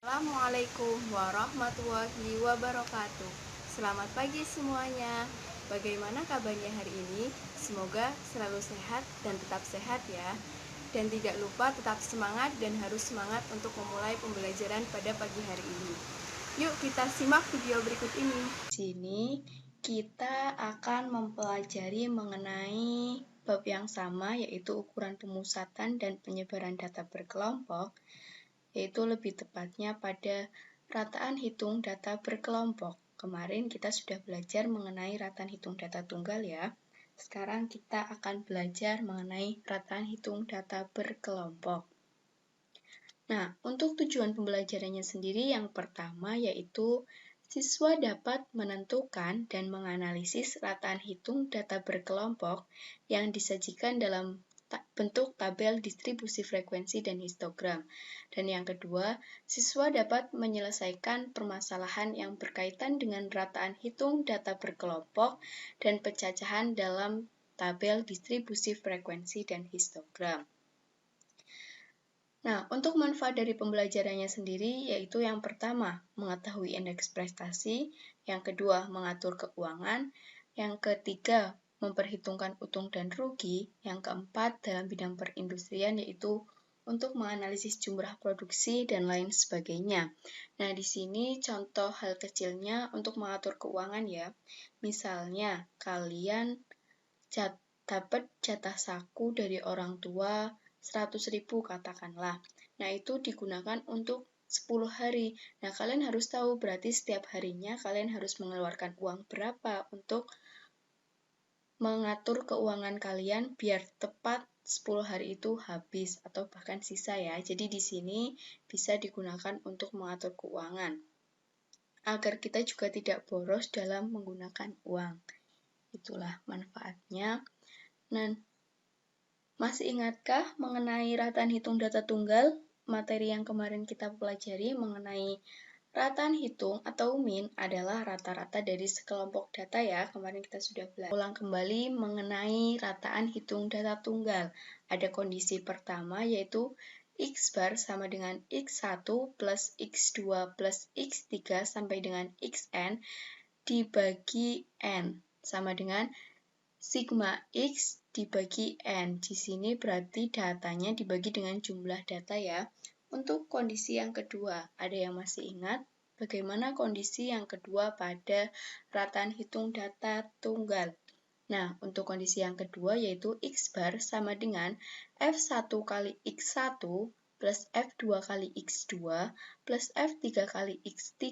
Assalamualaikum warahmatullahi wabarakatuh. Selamat pagi semuanya. Bagaimana kabarnya hari ini? Semoga selalu sehat dan tetap sehat ya. Dan tidak lupa tetap semangat dan harus semangat untuk memulai pembelajaran pada pagi hari ini. Yuk kita simak video berikut ini. Di sini kita akan mempelajari mengenai bab yang sama, yaitu ukuran pemusatan dan penyebaran data berkelompok, yaitu lebih tepatnya pada rataan hitung data berkelompok. Kemarin kita sudah belajar mengenai rataan hitung data tunggal ya. Sekarang kita akan belajar mengenai rataan hitung data berkelompok. Nah, untuk tujuan pembelajarannya sendiri yang pertama yaitu siswa dapat menentukan dan menganalisis rataan hitung data berkelompok yang disajikan dalam bentuk tabel distribusi frekuensi dan histogram. Dan yang kedua, siswa dapat menyelesaikan permasalahan yang berkaitan dengan rataan hitung data berkelompok dan pencacahan dalam tabel distribusi frekuensi dan histogram. Nah, untuk manfaat dari pembelajarannya sendiri yaitu yang pertama, mengetahui indeks prestasi, yang kedua, mengatur keuangan, yang ketiga, memperhitungkan untung dan rugi, yang keempat, dalam bidang perindustrian yaitu untuk menganalisis jumlah produksi dan lain sebagainya. Nah, di sini contoh hal kecilnya untuk mengatur keuangan ya. Misalnya, kalian dapat jatah saku dari orang tua 100.000 katakanlah. Nah, itu digunakan untuk 10 hari. Nah, kalian harus tahu berarti setiap harinya kalian harus mengeluarkan uang berapa untuk mengatur keuangan kalian biar tepat 10 hari itu habis atau bahkan sisa ya. Jadi di sini bisa digunakan untuk mengatur keuangan agar kita juga tidak boros dalam menggunakan uang. Itulah manfaatnya. Nah, masih ingatkah mengenai rataan hitung data tunggal? Materi yang kemarin kita pelajari mengenai rataan hitung atau min adalah rata-rata dari sekelompok data ya. Kemarin kita sudah belajar. Ulang kembali mengenai rataan hitung data tunggal. Ada kondisi pertama yaitu X bar sama dengan X1 plus X2 plus X3 sampai dengan Xn dibagi N sama dengan sigma X dibagi N. Di sini berarti datanya dibagi dengan jumlah data ya. Untuk kondisi yang kedua, ada yang masih ingat bagaimana kondisi yang kedua pada rataan hitung data tunggal? Nah, untuk kondisi yang kedua yaitu X bar sama dengan F1 kali X1 plus F2 kali X2 plus F3 kali X3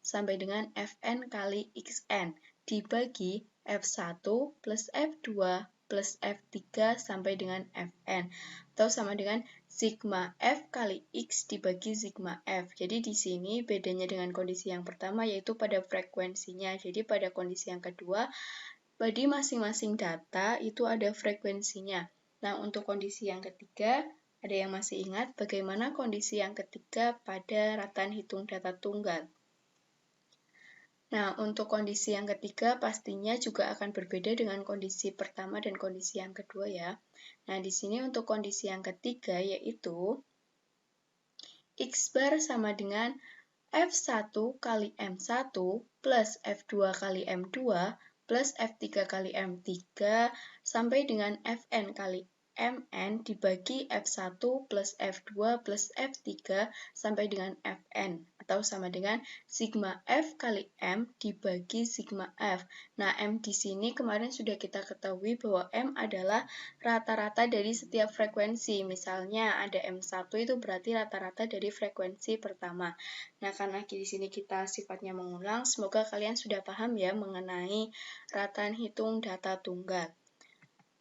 sampai dengan Fn kali Xn dibagi F1 plus F2 plus F3 sampai dengan Fn atau sama dengan sigma F kali X dibagi sigma F. Jadi di sini bedanya dengan kondisi yang pertama yaitu pada frekuensinya. Jadi pada kondisi yang kedua pada masing-masing data itu ada frekuensinya. Nah, untuk kondisi yang ketiga, ada yang masih ingat bagaimana kondisi yang ketiga pada rataan hitung data tunggal? Nah, untuk kondisi yang ketiga pastinya juga akan berbeda dengan kondisi pertama dan kondisi yang kedua ya. Nah, di sini untuk kondisi yang ketiga yaitu X bar sama dengan F1 kali M1 plus F2 kali M2 plus F3 kali M3 sampai dengan Fn kali Mn dibagi F1 plus F2 plus F3 sampai dengan Fn atau sama dengan sigma F kali M dibagi sigma F. Nah, M di sini kemarin sudah kita ketahui bahwa M adalah rata-rata dari setiap frekuensi. Misalnya ada M1 itu berarti rata-rata dari frekuensi pertama. Nah, karena di sini kita sifatnya mengulang, semoga kalian sudah paham ya mengenai rataan hitung data tunggal.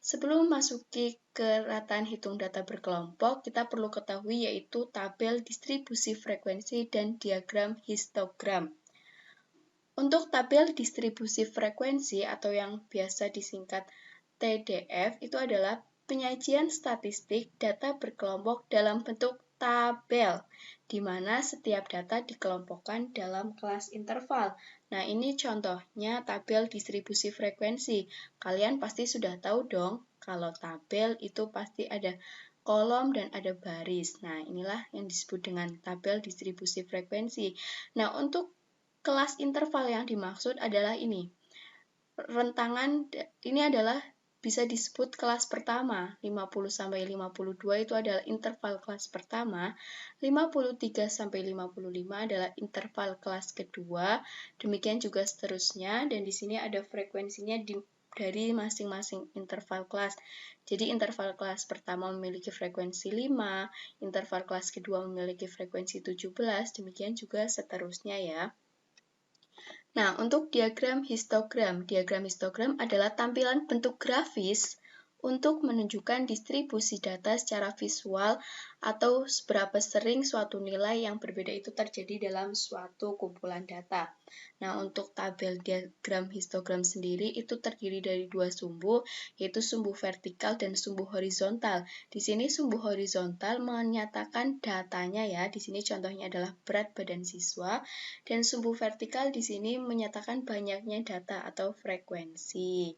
Sebelum masuki ke rataan hitung data berkelompok, kita perlu ketahui yaitu tabel distribusi frekuensi dan diagram histogram. Untuk tabel distribusi frekuensi atau yang biasa disingkat TDF itu adalah penyajian statistik data berkelompok dalam bentuk tabel, di mana setiap data dikelompokkan dalam kelas interval. Nah, ini contohnya tabel distribusi frekuensi. Kalian pasti sudah tahu dong, kalau tabel itu pasti ada kolom, dan ada baris. Nah, inilah yang disebut dengan tabel distribusi frekuensi. Nah, untuk kelas interval yang dimaksud adalah ini. Rentangan ini adalah bisa disebut kelas pertama. 50 sampai 52 itu adalah interval kelas pertama. 53 sampai 55 adalah interval kelas kedua. Demikian juga seterusnya, dan di sini ada frekuensinya dari masing-masing interval kelas. Jadi interval kelas pertama memiliki frekuensi 5, interval kelas kedua memiliki frekuensi 17, demikian juga seterusnya ya. Nah, untuk diagram histogram adalah tampilan bentuk grafis untuk menunjukkan distribusi data secara visual atau seberapa sering suatu nilai yang berbeda itu terjadi dalam suatu kumpulan data. Nah, untuk tabel diagram histogram sendiri itu terdiri dari dua sumbu, yaitu sumbu vertikal dan sumbu horizontal. Di sini sumbu horizontal menyatakan datanya ya, di sini contohnya adalah berat badan siswa, dan sumbu vertikal di sini menyatakan banyaknya data atau frekuensi.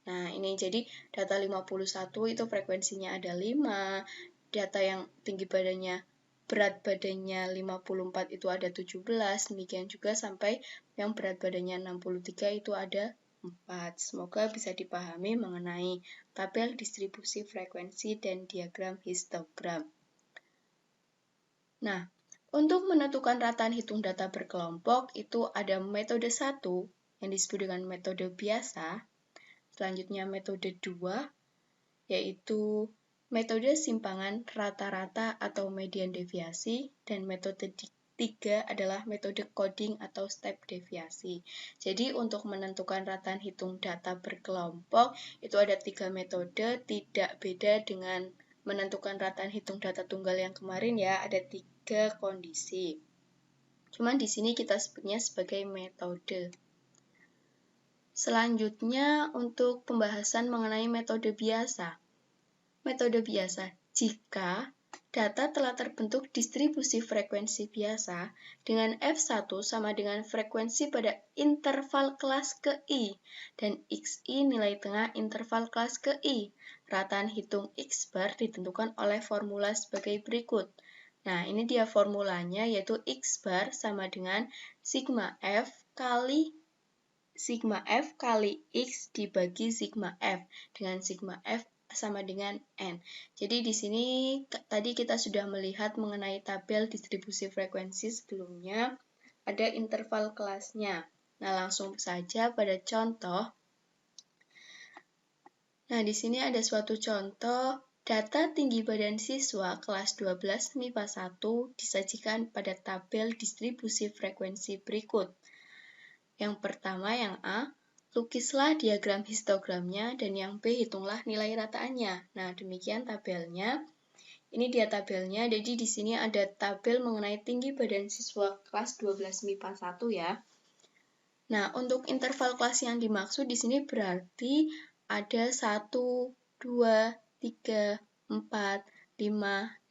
Nah, ini jadi data 51 itu frekuensinya ada 5, data yang tinggi badannya, berat badannya 54 itu ada 17, demikian juga sampai yang berat badannya 63 itu ada 4. Semoga bisa dipahami mengenai tabel distribusi frekuensi dan diagram histogram. Nah, untuk menentukan rataan hitung data berkelompok, itu ada metode 1 yang disebut dengan metode biasa. Selanjutnya metode 2, yaitu metode simpangan rata-rata atau median deviasi, dan metode 3 adalah metode coding atau step deviasi. Jadi untuk menentukan rataan hitung data berkelompok, itu ada 3 metode, tidak beda dengan menentukan rataan hitung data tunggal yang kemarin ya, ada 3 kondisi. Cuman di sini kita sebutnya sebagai metode. Selanjutnya untuk pembahasan mengenai metode biasa. Metode biasa, jika data telah terbentuk distribusi frekuensi biasa dengan F1 sama dengan frekuensi pada interval kelas ke I, dan XI nilai tengah interval kelas ke I. Rataan hitung X bar ditentukan oleh formula sebagai berikut. Nah, ini dia formulanya, yaitu X bar sama dengan sigma F kali X dibagi sigma F, dengan sigma F sama dengan N. Jadi di sini tadi kita sudah melihat mengenai tabel distribusi frekuensi sebelumnya, ada interval kelasnya. Nah, langsung saja pada contoh. Nah, di sini ada suatu contoh, data tinggi badan siswa kelas 12 MIPA 1 disajikan pada tabel distribusi frekuensi berikut. Yang pertama, yang A, lukislah diagram histogramnya, dan yang B, hitunglah nilai rataannya. Nah, demikian tabelnya. Ini dia tabelnya, jadi di sini ada tabel mengenai tinggi badan siswa kelas 12 MIPA 1 ya. Nah, untuk interval kelas yang dimaksud di sini berarti ada 1, 2, 3, 4, 5,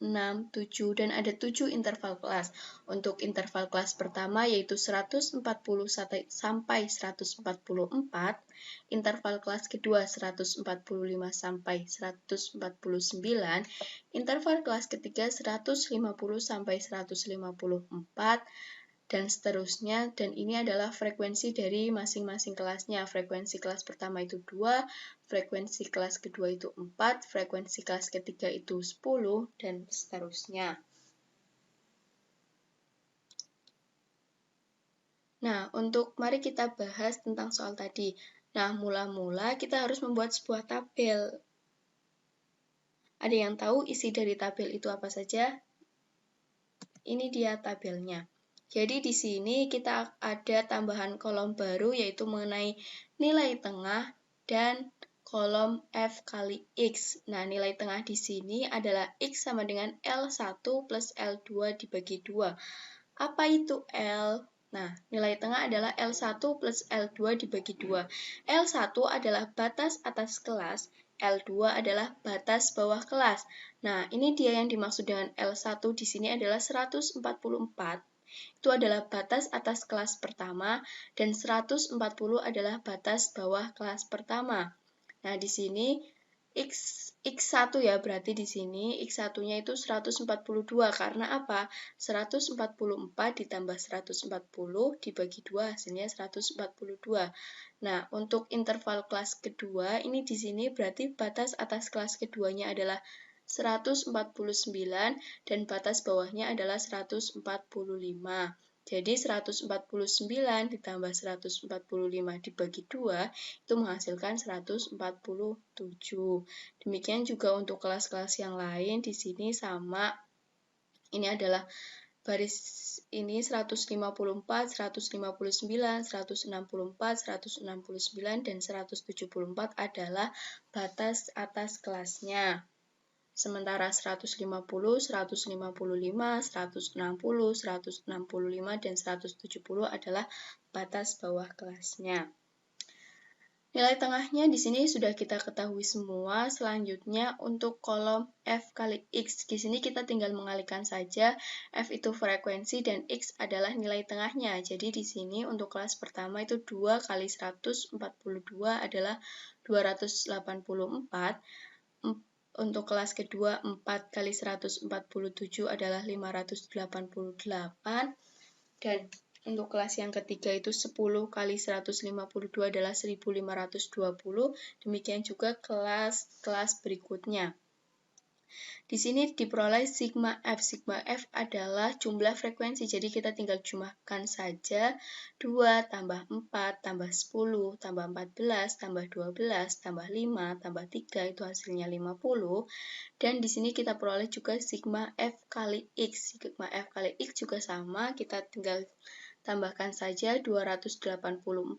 6, 7, dan ada 7 interval kelas. Untuk interval kelas pertama yaitu 140 sampai 144, interval kelas kedua 145 sampai 149, interval kelas ketiga 150 sampai 154, dan seterusnya, dan ini adalah frekuensi dari masing-masing kelasnya. Frekuensi kelas pertama itu 2, frekuensi kelas kedua itu 4, frekuensi kelas ketiga itu 10, dan seterusnya. Nah, mari kita bahas tentang soal tadi. Nah, mula-mula kita harus membuat sebuah tabel. Ada yang tahu isi dari tabel itu apa saja? Ini dia tabelnya. Jadi di sini kita ada tambahan kolom baru, yaitu mengenai nilai tengah dan kolom F kali X. Nah, nilai tengah di sini adalah X sama dengan L1 plus L2 dibagi 2. Apa itu L? Nah, nilai tengah adalah L1 plus L2 dibagi 2. L1 adalah batas atas kelas, L2 adalah batas bawah kelas. Nah, ini dia yang dimaksud dengan L1 di sini adalah 144. Itu adalah batas atas kelas pertama, dan 140 adalah batas bawah kelas pertama. Nah, di sini X1 ya, berarti di sini X1-nya itu 142. Karena apa? 144 ditambah 140 dibagi 2 hasilnya 142. Nah, untuk interval kelas kedua, ini di sini berarti batas atas kelas keduanya adalah 149 dan batas bawahnya adalah 145. Jadi 149 ditambah 145 dibagi 2 itu menghasilkan 147. Demikian juga untuk kelas-kelas yang lain di sini sama. Ini adalah baris ini 154, 159, 164, 169, dan 174 adalah batas atas kelasnya. Sementara 150, 155, 160, 165, dan 170 adalah batas bawah kelasnya. Nilai tengahnya di sini sudah kita ketahui semua. Selanjutnya untuk kolom F kali X. Di sini kita tinggal mengalihkan saja. F itu frekuensi dan X adalah nilai tengahnya. Jadi di sini untuk kelas pertama itu 2 kali 142 adalah 284. Untuk kelas kedua 4 kali 147 adalah 588. Dan untuk kelas yang ketiga itu 10 kali 152 adalah 1520. Demikian juga kelas-kelas berikutnya. Di sini diperoleh sigma F. Sigma F adalah jumlah frekuensi. Jadi kita tinggal jumlahkan saja 2 tambah 4 tambah 10 tambah 14 tambah 12 tambah 5 tambah 3 itu hasilnya 50. Dan di sini kita peroleh juga sigma F kali X. Sigma F kali X juga sama. Kita tinggal tambahkan saja 284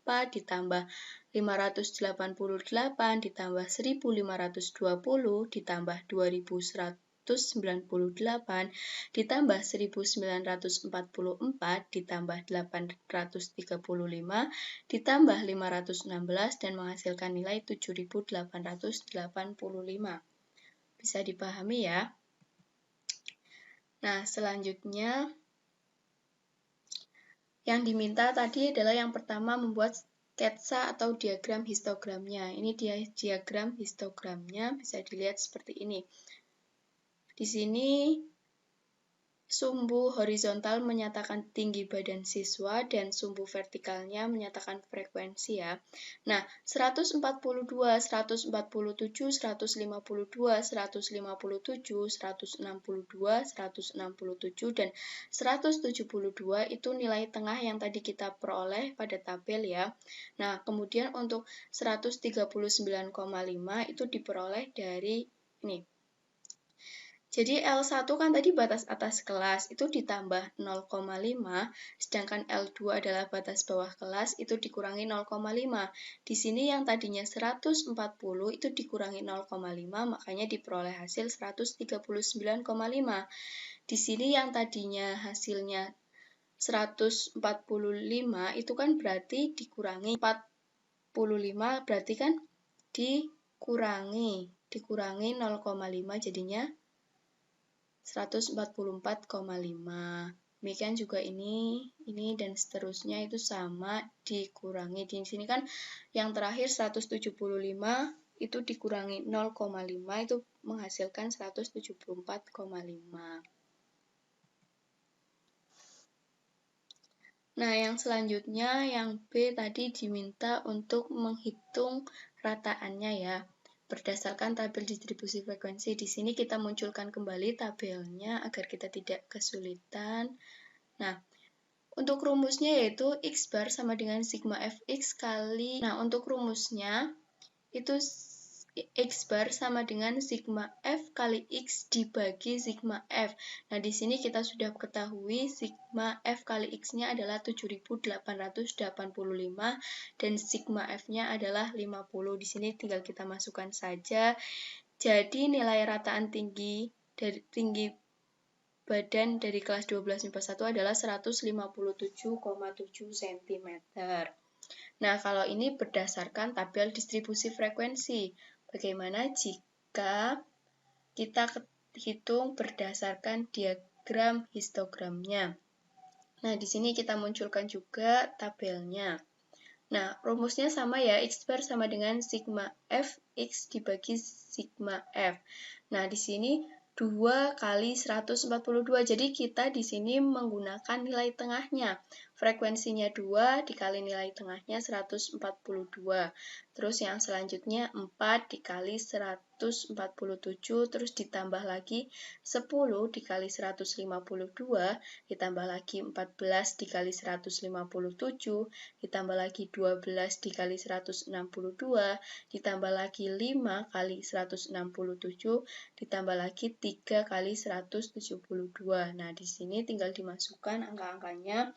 ditambah 588 ditambah 1520 ditambah 2198 ditambah 1944 ditambah 835 ditambah 516 dan menghasilkan nilai 7885. Bisa dipahami ya? Nah, selanjutnya yang diminta tadi adalah yang pertama membuat sketsa atau diagram histogramnya. Ini dia diagram histogramnya, bisa dilihat seperti ini. Di sini sumbu horizontal menyatakan tinggi badan siswa dan sumbu vertikalnya menyatakan frekuensi ya. Nah, 142, 147, 152, 157, 162, 167, dan 172 itu nilai tengah yang tadi kita peroleh pada tabel ya. Nah, kemudian untuk 139,5 itu diperoleh dari ini. Jadi L1 kan tadi batas atas kelas, itu ditambah 0,5, sedangkan L2 adalah batas bawah kelas, itu dikurangi 0,5. Di sini yang tadinya 140, itu dikurangi 0,5, makanya diperoleh hasil 139,5. Di sini yang tadinya hasilnya 145, itu kan berarti dikurangi 45, berarti kan dikurangi 0,5, jadinya 144,5. Demikian juga ini dan seterusnya itu sama dikurangi. Di sini kan yang terakhir 175 itu dikurangi 0,5 itu menghasilkan 174,5. Nah, yang selanjutnya yang B tadi diminta untuk menghitung rataannya ya. Berdasarkan tabel distribusi frekuensi, di sini kita munculkan kembali tabelnya agar kita tidak kesulitan. Nah, untuk rumusnya yaitu X bar sama dengan sigma Fx kali. Nah, untuk rumusnya itu X bar sama dengan sigma F kali X dibagi sigma F. Nah, di sini kita sudah ketahui sigma F kali X-nya adalah 7885 dan sigma F-nya adalah 50. Di sini tinggal kita masukkan saja. Jadi, nilai rataan tinggi badan dari kelas 12 MIPA 1 adalah 157,7 cm. Nah, kalau ini berdasarkan tabel distribusi frekuensi. Bagaimana jika kita hitung berdasarkan diagram histogramnya? Nah, di sini kita munculkan juga tabelnya. Nah, rumusnya sama ya, X bar sama dengan sigma F X dibagi sigma F. Nah, di sini 2 kali 142. Jadi kita di sini menggunakan nilai tengahnya. Frekuensinya 2 dikali nilai tengahnya 142. Terus yang selanjutnya 4 dikali 147, terus ditambah lagi 10 dikali 152, ditambah lagi 14 dikali 157, ditambah lagi 12 dikali 162, ditambah lagi 5 kali 167, ditambah lagi 3 kali 172. Nah, di sini tinggal dimasukkan angka-angkanya,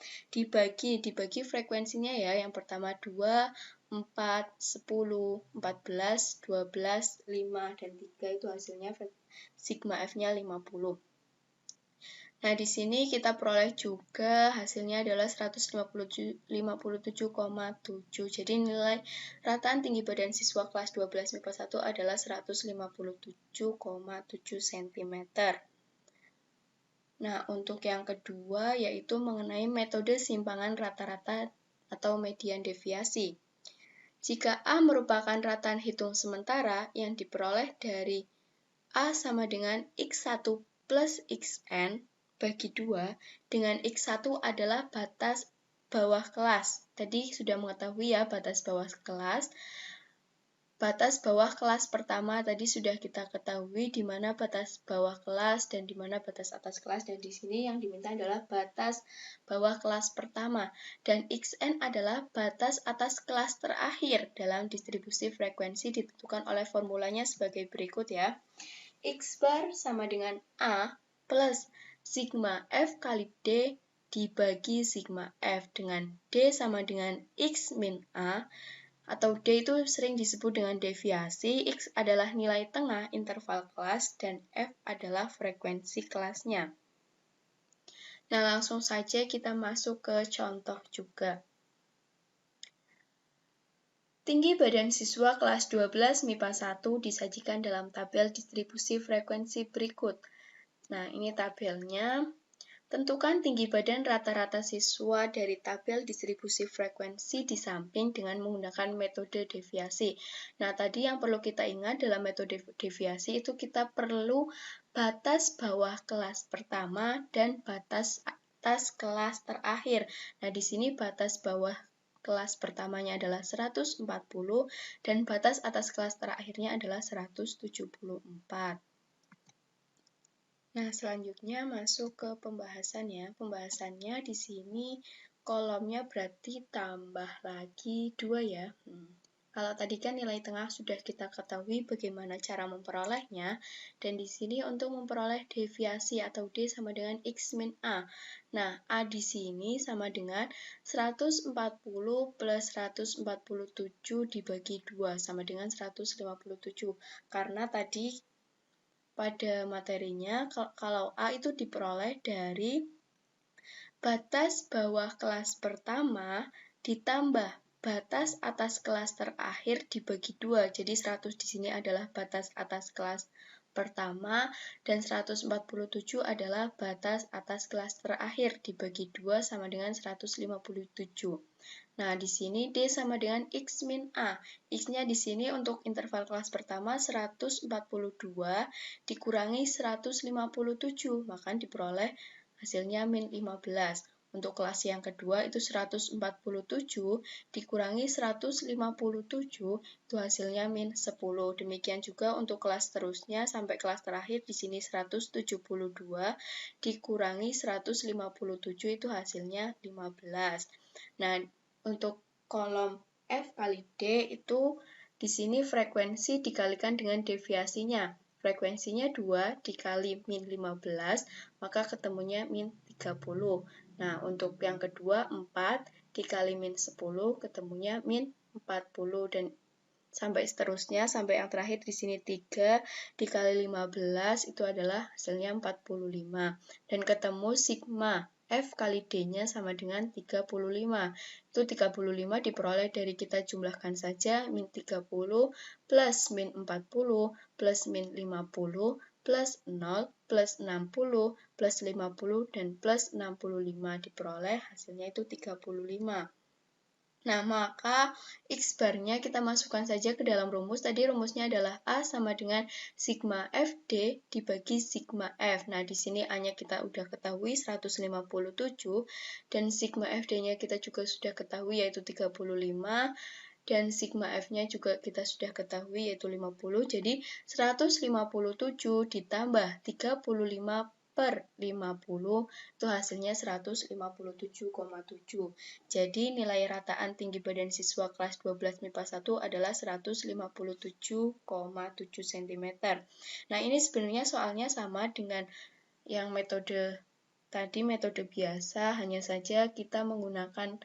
dibagi frekuensinya ya. Yang pertama 2, 4, 10, 14, 12, 5, dan 3 itu hasilnya sigma F-nya 50. Nah, di sini kita peroleh juga hasilnya adalah 157,7. Jadi nilai rataan tinggi badan siswa kelas 12 MIPA 1 adalah 157,7 cm. Nah, untuk yang kedua yaitu mengenai metode simpangan rata-rata atau median deviasi. Jika A merupakan rataan hitung sementara yang diperoleh dari A sama dengan X1 plus Xn bagi 2, dengan X1 adalah batas bawah kelas. Tadi sudah mengetahui ya batas bawah kelas. Batas bawah kelas pertama tadi sudah kita ketahui di mana batas bawah kelas dan di mana batas atas kelas, dan di sini yang diminta adalah batas bawah kelas pertama, dan Xn adalah batas atas kelas terakhir dalam distribusi frekuensi ditentukan oleh formulanya sebagai berikut ya. X bar sama dengan A plus sigma F kali D dibagi sigma F, dengan D sama dengan X min A, atau D itu sering disebut dengan deviasi. X adalah nilai tengah interval kelas dan F adalah frekuensi kelasnya. Nah, langsung saja kita masuk ke contoh juga. Tinggi badan siswa kelas 12 MIPA 1 disajikan dalam tabel distribusi frekuensi berikut. Nah, ini tabelnya. Tentukan tinggi badan rata-rata siswa dari tabel distribusi frekuensi di samping dengan menggunakan metode deviasi. Nah, tadi yang perlu kita ingat dalam metode deviasi itu kita perlu batas bawah kelas pertama dan batas atas kelas terakhir. Nah, di sini batas bawah kelas pertamanya adalah 140 dan batas atas kelas terakhirnya adalah 174. Nah, selanjutnya masuk ke pembahasan ya. Pembahasannya di sini kolomnya berarti tambah lagi 2 ya. Kalau tadi kan nilai tengah sudah kita ketahui bagaimana cara memperolehnya, dan di sini untuk memperoleh deviasi atau D sama dengan X min A. Nah, A di sini sama dengan 140 plus 147 dibagi 2 sama dengan 157. Karena tadi pada materinya, kalau A itu diperoleh dari batas bawah kelas pertama ditambah batas atas kelas terakhir dibagi 2. Jadi 100 di sini adalah batas atas kelas pertama dan 147 adalah batas atas kelas terakhir dibagi 2 sama dengan 157. Nah, di sini D sama dengan X min A. X-nya di sini untuk interval kelas pertama 142 dikurangi 157, maka diperoleh hasilnya min 15. Untuk kelas yang kedua itu 147 dikurangi 157, itu hasilnya min 10. Demikian juga untuk kelas terusnya sampai kelas terakhir di sini 172 dikurangi 157 itu hasilnya 15. Nah, untuk kolom F kali D itu di sini frekuensi dikalikan dengan deviasinya. Frekuensinya 2 dikali min 15, maka ketemunya min 30. Nah, untuk yang kedua 4 dikali min 10, ketemunya min 40, dan sampai seterusnya, sampai yang terakhir di sini 3 dikali 15 itu adalah hasilnya 45. Dan ketemu sigma F kali D-nya sama dengan 35. Itu 35 diperoleh dari kita jumlahkan saja, min 30 plus min 40 plus min 50 plus 0 plus 60 plus 50 dan plus 65 diperoleh hasilnya itu 35. Nah, maka X bar-nya kita masukkan saja ke dalam rumus. Tadi rumusnya adalah A sama dengan sigma FD dibagi sigma F. Nah, di sini A-nya kita udah ketahui 157, dan sigma FD-nya kita juga sudah ketahui yaitu 35, dan sigma F-nya juga kita sudah ketahui yaitu 50. Jadi, 157 ditambah 35/50 itu hasilnya 157,7. Jadi nilai rataan tinggi badan siswa kelas 12 MIPA 1 adalah 157,7 cm. Nah, ini sebenarnya soalnya sama dengan yang metode tadi, metode biasa, hanya saja kita menggunakan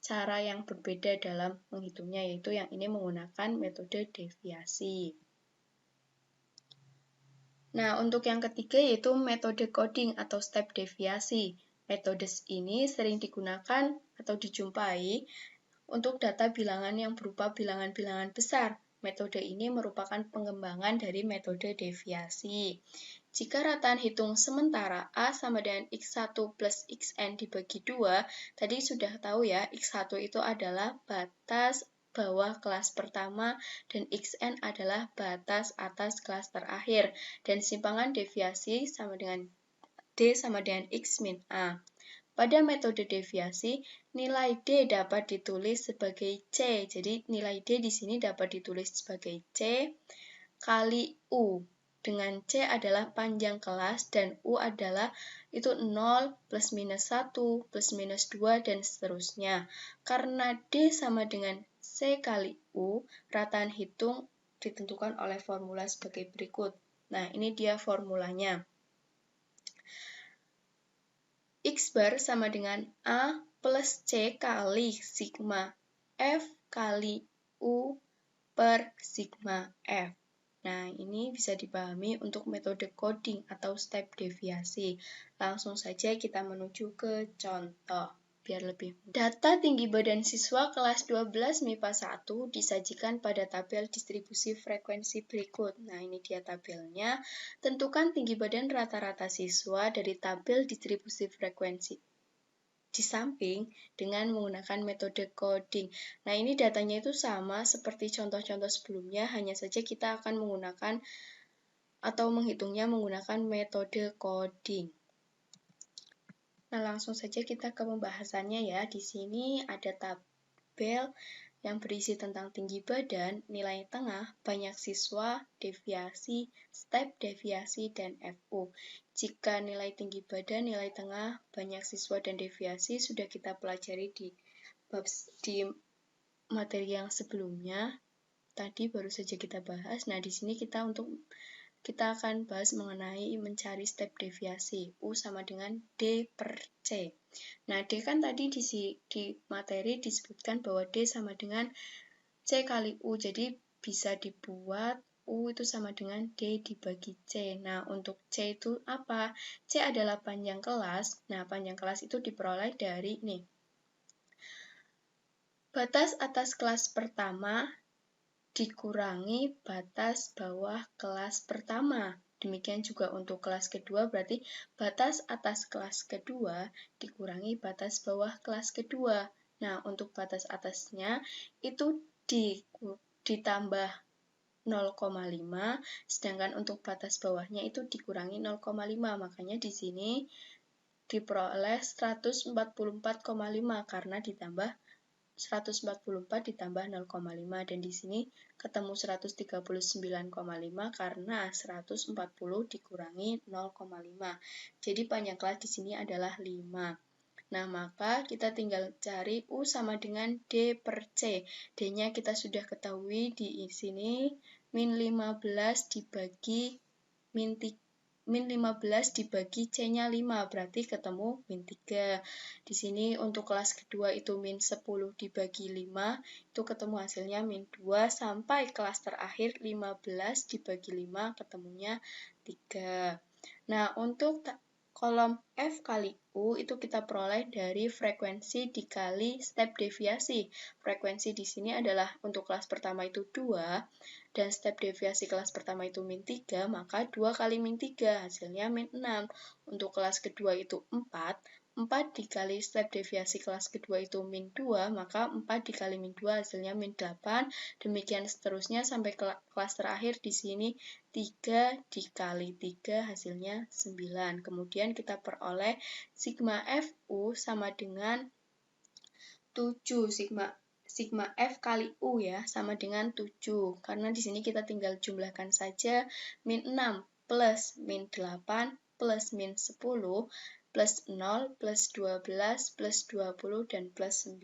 cara yang berbeda dalam menghitungnya, yaitu yang ini menggunakan metode deviasi. Nah, untuk yang ketiga yaitu metode coding atau step deviasi. Metode ini sering digunakan atau dijumpai untuk data bilangan yang berupa bilangan-bilangan besar. Metode ini merupakan pengembangan dari metode deviasi. Jika rataan hitung sementara A sama dengan X1 plus Xn dibagi 2, tadi sudah tahu ya, X1 itu adalah batas bawah kelas pertama dan Xn adalah batas atas kelas terakhir, dan simpangan deviasi sama dengan D sama dengan X min A. Pada metode deviasi, nilai D dapat ditulis sebagai C. Jadi nilai D di sini dapat ditulis sebagai C kali U. Dengan C adalah panjang kelas dan U adalah itu 0, plus minus 1, plus minus 2, dan seterusnya. Karena D sama dengan C kali U, rataan hitung ditentukan oleh formula sebagai berikut. Nah, ini dia formulanya. X bar sama dengan A plus C kali sigma F kali U per sigma F. Nah, ini bisa dipahami untuk metode coding atau step deviasi. Langsung saja kita menuju ke contoh, biar lebih mudah. Data tinggi badan siswa kelas 12 MIPA 1 disajikan pada tabel distribusi frekuensi berikut. Nah, ini dia tabelnya. Tentukan tinggi badan rata-rata siswa dari tabel distribusi frekuensi di samping dengan menggunakan metode coding. Nah, ini datanya itu sama seperti contoh-contoh sebelumnya, hanya saja kita akan menggunakan atau menghitungnya menggunakan metode coding. Nah, langsung saja kita ke pembahasannya ya. Di sini ada tabel yang berisi tentang tinggi badan, nilai tengah, banyak siswa, deviasi, step deviasi, dan FU. Jika nilai tinggi badan, nilai tengah, banyak siswa, dan deviasi sudah kita pelajari di materi yang sebelumnya, tadi baru saja kita bahas. Nah, di sini kita akan bahas mengenai mencari step deviasi. U sama dengan D per C. Nah, D kan tadi di materi disebutkan bahwa D sama dengan C kali U. Jadi, bisa dibuat U itu sama dengan D dibagi C. Nah, untuk C itu apa? C adalah panjang kelas. Nah, panjang kelas itu diperoleh dari nih. Batas atas kelas pertama dikurangi batas bawah kelas pertama. Demikian juga untuk kelas kedua, berarti batas atas kelas kedua dikurangi batas bawah kelas kedua. Nah, untuk batas atasnya itu ditambah 0,5, sedangkan untuk batas bawahnya itu dikurangi 0,5. Makanya di sini diperoleh 144,5 karena ditambah 144 ditambah 0,5, dan di sini ketemu 139,5 karena 140 dikurangi 0,5. Jadi panjang kelas di sini adalah 5. Nah, maka kita tinggal cari U sama dengan D per C. D-nya kita sudah ketahui di sini min 15 dibagi min 15 dibagi C-nya 5, berarti ketemu min 3. Di sini untuk kelas kedua itu min 10 dibagi 5, itu ketemu hasilnya min 2, sampai kelas terakhir 15 dibagi 5, ketemunya 3. Nah, untuk kolom F kali U itu kita peroleh dari frekuensi dikali step deviasi. Frekuensi di sini adalah untuk kelas pertama itu 2, dan step deviasi kelas pertama itu min 3, maka 2 kali min 3 hasilnya min 6. Untuk kelas kedua itu 4 4 dikali step deviasi kelas kedua itu min 2, maka 4 dikali min 2 hasilnya min 8. Demikian seterusnya sampai kelas terakhir di sini 3 dikali 3 hasilnya 9. Kemudian kita peroleh sigma FU sama dengan 7. Sigma F kali U ya sama dengan 7. Karena di sini kita tinggal jumlahkan saja min 6 plus min 8 plus min 10 plus 0, plus 12, plus 20, dan plus 9.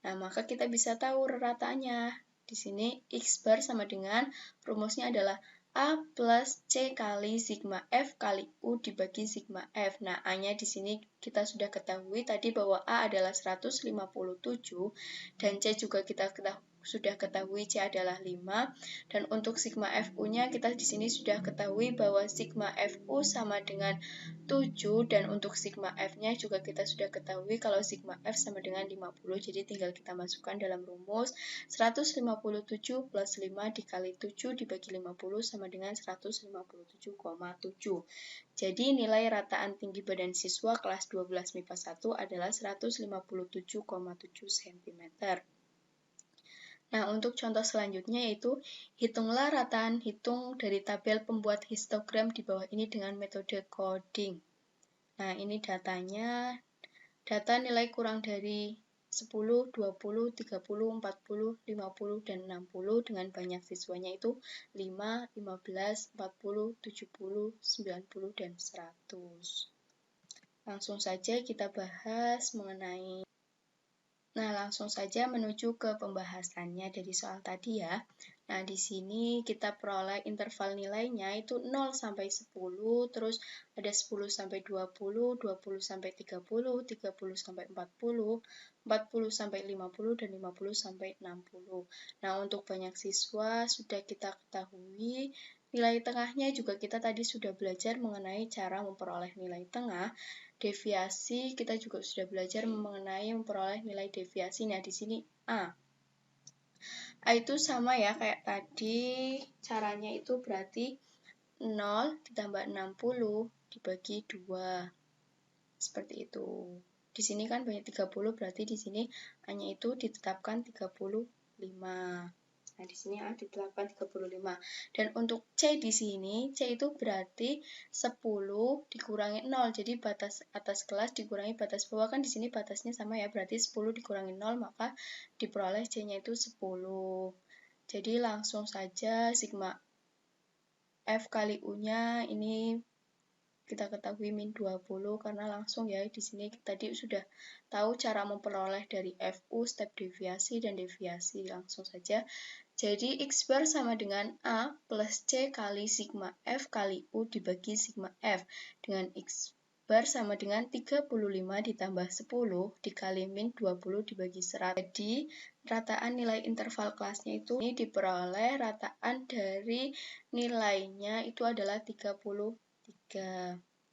Nah, maka kita bisa tahu rataannya. Di sini X bar sama dengan rumusnya adalah A plus C kali sigma F kali U dibagi sigma F. Nah, A-nya di sini kita sudah ketahui tadi bahwa A adalah 157 dan C juga kita sudah ketahui C adalah 5. Dan untuk sigma FU-nya kita di sini sudah ketahui bahwa sigma FU sama dengan 7 dan untuk sigma F-nya juga kita sudah ketahui kalau sigma F sama dengan 50. Jadi tinggal kita masukkan dalam rumus 157 plus 5 dikali 7 dibagi 50 sama dengan 157,7. Jadi nilai rataan tinggi badan siswa kelas 12 MIPA 1 adalah 157,7 cm. Nah, untuk contoh selanjutnya yaitu hitunglah rataan hitung dari tabel pembuat histogram di bawah ini dengan metode coding. Nah, ini datanya, data nilai kurang dari 10, 20, 30, 40, 50, dan 60 dengan banyak siswanya itu 5, 15, 40, 70, 90, dan 100. Langsung saja kita bahas mengenai langsung saja menuju ke pembahasannya dari soal tadi ya. Nah, di sini kita peroleh interval nilainya itu 0 sampai 10, terus ada 10 sampai 20, 20 sampai 30, 30 sampai 40, 40 sampai 50, dan 50 sampai 60. Nah, untuk banyak siswa sudah kita ketahui. Nilai tengahnya juga kita tadi sudah belajar mengenai cara memperoleh nilai tengah. Deviasi kita juga sudah belajar mengenai memperoleh nilai deviasi. Nah, di sini A. A itu sama ya kayak tadi. Caranya itu berarti 0 ditambah 60 dibagi 2. Seperti itu. Di sini kan banyak 30, berarti di sini A-nya itu ditetapkan 35. Nah, di sini A ditetapkan 35. Dan untuk C di sini, C itu berarti 10 dikurangi 0. Jadi batas atas kelas dikurangi batas bawah, kan di sini batasnya sama ya, berarti 10 dikurangi 0, maka diperoleh C-nya itu 10. Jadi langsung saja sigma F kali U-nya ini kita ketahui min 20 karena langsung ya di sini tadi sudah tahu cara memperoleh dari FU, step deviasi, dan deviasi. Langsung saja. Jadi X bar sama dengan A plus C kali sigma F kali U dibagi sigma F. Dengan X bar sama dengan 35 ditambah 10 dikali min 20 dibagi 100. Jadi rataan nilai interval kelasnya itu ini diperoleh rataan dari nilainya itu adalah 33.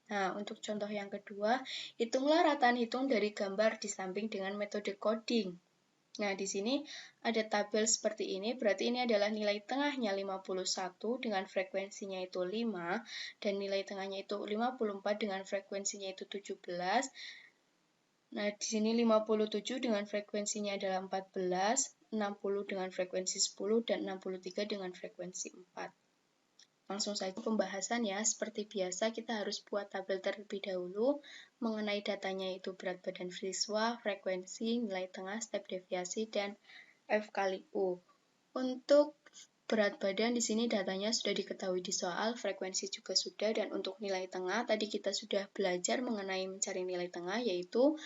Nah, untuk contoh yang kedua, hitunglah rataan hitung dari gambar di samping dengan metode coding. Nah, di sini ada tabel seperti ini, berarti ini adalah nilai tengahnya 51 dengan frekuensinya itu 5, dan nilai tengahnya itu 54 dengan frekuensinya itu 17. Nah, di sini 57 dengan frekuensinya adalah 14, 60 dengan frekuensi 10, dan 63 dengan frekuensi 4. Langsung saja pembahasan ya, seperti biasa kita harus buat tabel terlebih dahulu mengenai datanya itu berat badan siswa, frekuensi, nilai tengah, step deviasi, dan F kali U. Untuk berat badan di sini datanya sudah diketahui di soal, frekuensi juga sudah, dan untuk nilai tengah tadi kita sudah belajar mengenai mencari nilai tengah yaitu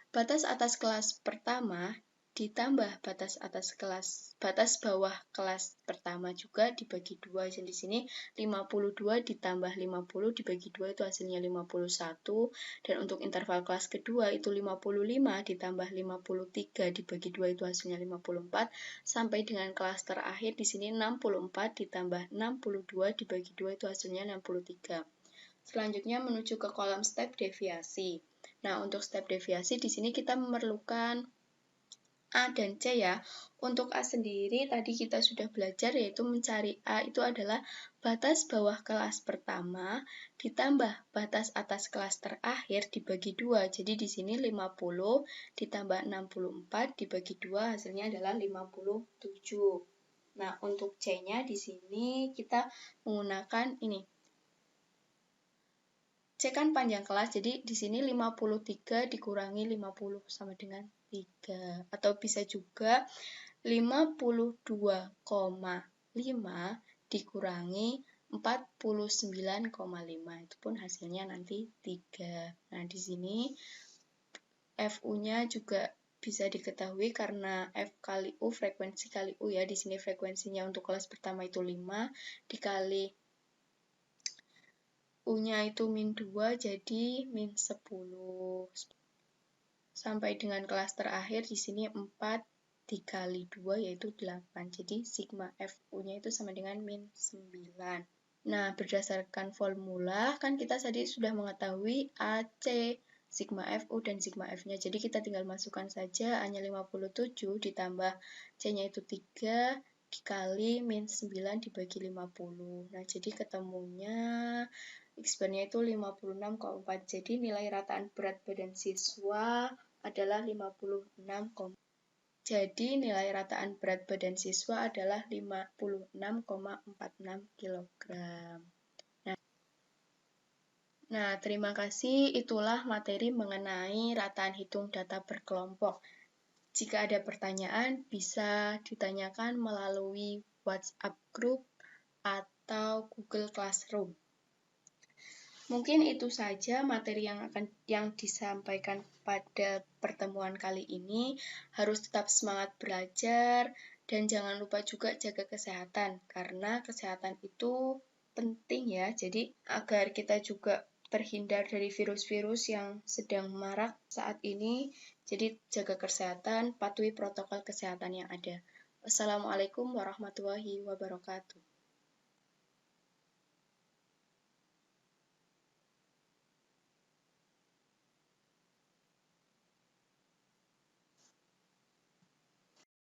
batas atas kelas pertama ditambah batas bawah kelas pertama juga dibagi 2. Jadi di sini 52 ditambah 50 dibagi 2 itu hasilnya 51. Dan untuk interval kelas kedua itu 55 ditambah 53 dibagi 2 itu hasilnya 54. Sampai dengan kelas terakhir di sini 64 ditambah 62 dibagi 2 itu hasilnya 63. Selanjutnya menuju ke kolom step deviasi. Nah, untuk step deviasi di sini kita memerlukan A dan C ya. Untuk A sendiri tadi kita sudah belajar yaitu mencari A itu adalah batas bawah kelas pertama ditambah batas atas kelas terakhir dibagi 2. Jadi di sini 50 ditambah 64 dibagi 2 hasilnya adalah 57. Nah, untuk C-nya di sini kita menggunakan ini. C kan panjang kelas, jadi di sini 53 dikurangi 50 sama dengan 3. Atau bisa juga 52,5 dikurangi 49,5. Itu pun hasilnya nanti 3. Nah, di sini FU-nya juga bisa diketahui karena F kali U, frekuensi kali U ya. Di sini frekuensinya untuk kelas pertama itu 5, dikali U-nya itu min 2, jadi min 10. Sampai dengan kelas terakhir di sini 4 dikali 2 yaitu 8. Jadi sigma FU-nya itu sama dengan min 9. Nah, berdasarkan formula kan kita tadi sudah mengetahui AC, sigma FU dan sigma F-nya. Jadi kita tinggal masukkan saja A-nya 57 ditambah C-nya itu 3 dikali min 9 dibagi 50. Nah, jadi ketemunya X-bar-nya itu 56,4. Jadi nilai rataan berat badan siswa adalah 56. Jadi nilai rataan berat badan siswa adalah 56,46 kg. Nah, terima kasih. Itulah materi mengenai rataan hitung data berkelompok. Jika ada pertanyaan, bisa ditanyakan melalui WhatsApp group atau Google Classroom. Mungkin itu saja materi yang disampaikan pada pertemuan kali ini. Harus tetap semangat belajar dan jangan lupa juga jaga kesehatan karena kesehatan itu penting ya. Jadi agar kita juga terhindar dari virus-virus yang sedang marak saat ini. Jadi jaga kesehatan, patuhi protokol kesehatan yang ada. Wassalamualaikum warahmatullahi wabarakatuh.